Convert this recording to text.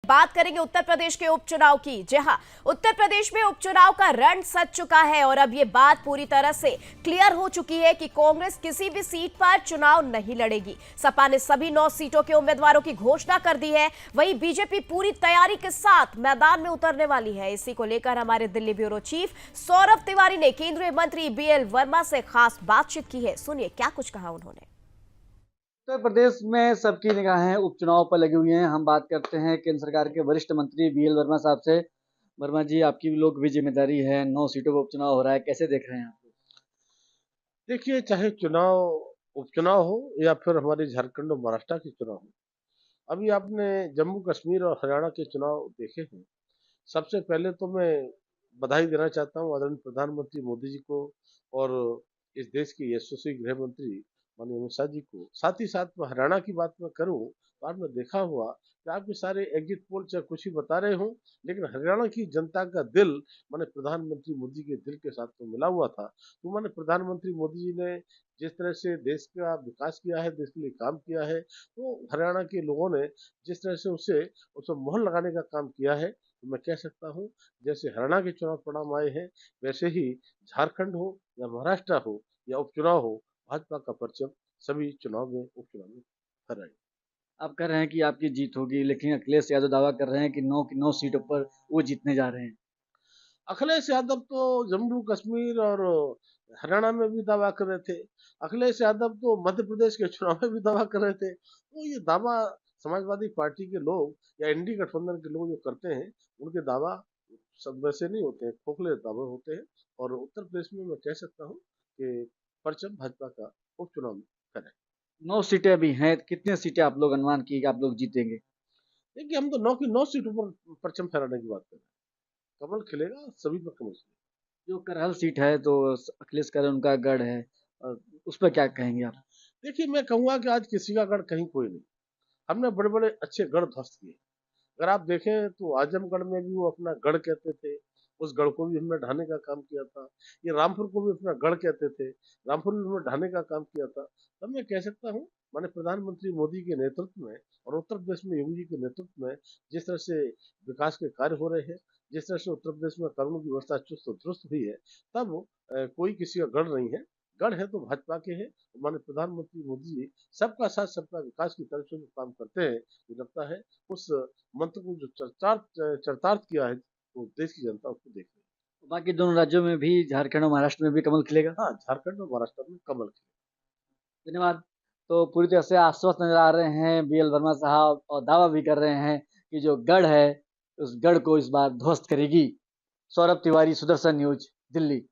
बात करेंगे उत्तर प्रदेश के उपचुनाव की। जी हां, उत्तर प्रदेश में उपचुनाव का रण सज चुका है और अब ये बात पूरी तरह से क्लियर हो चुकी है कि कांग्रेस किसी भी सीट पर चुनाव नहीं लड़ेगी। सपा ने सभी 9 सीटों के उम्मीदवारों की घोषणा कर दी है। वहीं बीजेपी पूरी तैयारी के साथ मैदान में उतरने वाली है। इसी को लेकर हमारे दिल्ली ब्यूरो चीफ सौरभ तिवारी ने केंद्रीय मंत्री बीएल वर्मा से खास बातचीत की है। सुनिए क्या कुछ कहा उन्होंने। उत्तर प्रदेश में सबकी निगाहें उपचुनाव पर लगी हुई हैं। हम बात करते हैं केंद्र सरकार के वरिष्ठ मंत्री बीएल वर्मा साहब से। वर्मा जी, आपकी भी लोग भी जिम्मेदारी है, 9 सीटों पर उपचुनाव हो रहा है, कैसे देख रहे हैं आप? देखिए, चाहे चुनाव उपचुनाव हो या फिर हमारे झारखंड और महाराष्ट्र के चुनाव हो, अभी आपने जम्मू कश्मीर और हरियाणा के चुनाव देखे हैं। सबसे पहले तो मैं बधाई देना चाहता हूँ आदरणीय प्रधानमंत्री मोदी जी को और इस देश के यशस्वी गृह मंत्री माननीय अमित शाह जी को। साथ ही साथ मैं हरियाणा की बात मैं करूँ तो आपने देखा हुआ कि आपके सारे एग्जिट पोल चाहे कुछ ही बता रहे हों, लेकिन हरियाणा की जनता का दिल माने प्रधानमंत्री मोदी के दिल के साथ तो मिला हुआ था। तो माने प्रधानमंत्री मोदी जी ने जिस तरह से देश का विकास किया है, देश के लिए काम किया है, तो हरियाणा के लोगों ने जिस तरह से उसे मोहर लगाने का काम किया है, तो मैं कह सकता हूँ जैसे हरियाणा के चुनाव परिणाम आए हैं, वैसे ही झारखंड हो या महाराष्ट्र हो या उपचुनाव हो, भाजपा का परचम सभी चुनाव में उपचुनाव में फहराएगा। आप कह रहे हैं कि आपकी जीत होगी, लेकिन अखिलेश यादव दावा कर रहे हैं कि 9 की 9 सीटों पर वो जीतने जा रहे हैं। अखिलेश यादव तो जम्मू कश्मीर और हरियाणा में भी दावा कर रहे थे। अखिलेश यादव तो मध्य प्रदेश के चुनाव में भी दावा कर रहे थे। तो ये दावा समाजवादी पार्टी के लोग या इंडी गठबंधन के लोग जो करते हैं, उनके दावा सब वैसे नहीं होते हैं, खोखले दावे होते हैं। और उत्तर प्रदेश में मैं कह सकता हूँ कि परचम भाजपा का उपचुनाव में है। 9 सीटें अभी हैं, कितने सीटें आप लोग अनुमान किए कि आप लोग जीतेंगे? देखिए, हम तो 9 की 9 सीटों पर परचम फहराने की बात कर रहे हैं। कमल खिलेगा, सभी पर कमल खिलेगा। जो करहल सीट है तो अखिलेश कह रहे हैं उनका गढ़ है, और उस पर क्या कहेंगे आप? देखिए, मैं कहूँगा कि आज किसी का गढ़ कहीं कोई नहीं। हमने बड़े-बड़े अच्छे गढ़ ध्वस्त किए। अगर आप देखें तो आजमगढ़ में भी वो अपना गढ़ कहते थे, उस गढ़ को भी हमने ढाने का काम किया था। ये रामपुर को भी अपना गढ़ कहते थे, रामपुर में हमने ढाने का काम किया था। तब मैं कह सकता हूँ माननीय प्रधानमंत्री मोदी के नेतृत्व में और उत्तर प्रदेश में योगी जी के नेतृत्व में जिस तरह से विकास के कार्य हो रहे हैं, जिस तरह से उत्तर प्रदेश में कानून की व्यवस्था चुस्त और दुरुस्त हुई है, तब कोई किसी का गढ़ नहीं है। गढ़ है तो भाजपा के हैं। माननीय प्रधानमंत्री मोदी जी सबका साथ सबका विकास की तरफ से जो काम करते हैं, मुझे लगता है उस मंत्र को जो चरितार्थ किया है, वो देश की जनता उसको देख रही बाकी दोनों राज्यों में भी, झारखंड और महाराष्ट्र में भी कमल खिलेगा। है। हाँ, झारखंड और महाराष्ट्र में कमल खिले। धन्यवाद। तो पूरी तरह से आश्वस्त नजर आ रहे हैं बीएल वर्मा साहब, और दावा भी कर रहे हैं कि जो गढ़ है उस गढ़ को इस बार ध्वस्त करेगी। सौरभ तिवारी, सुदर्शन न्यूज, दिल्ली।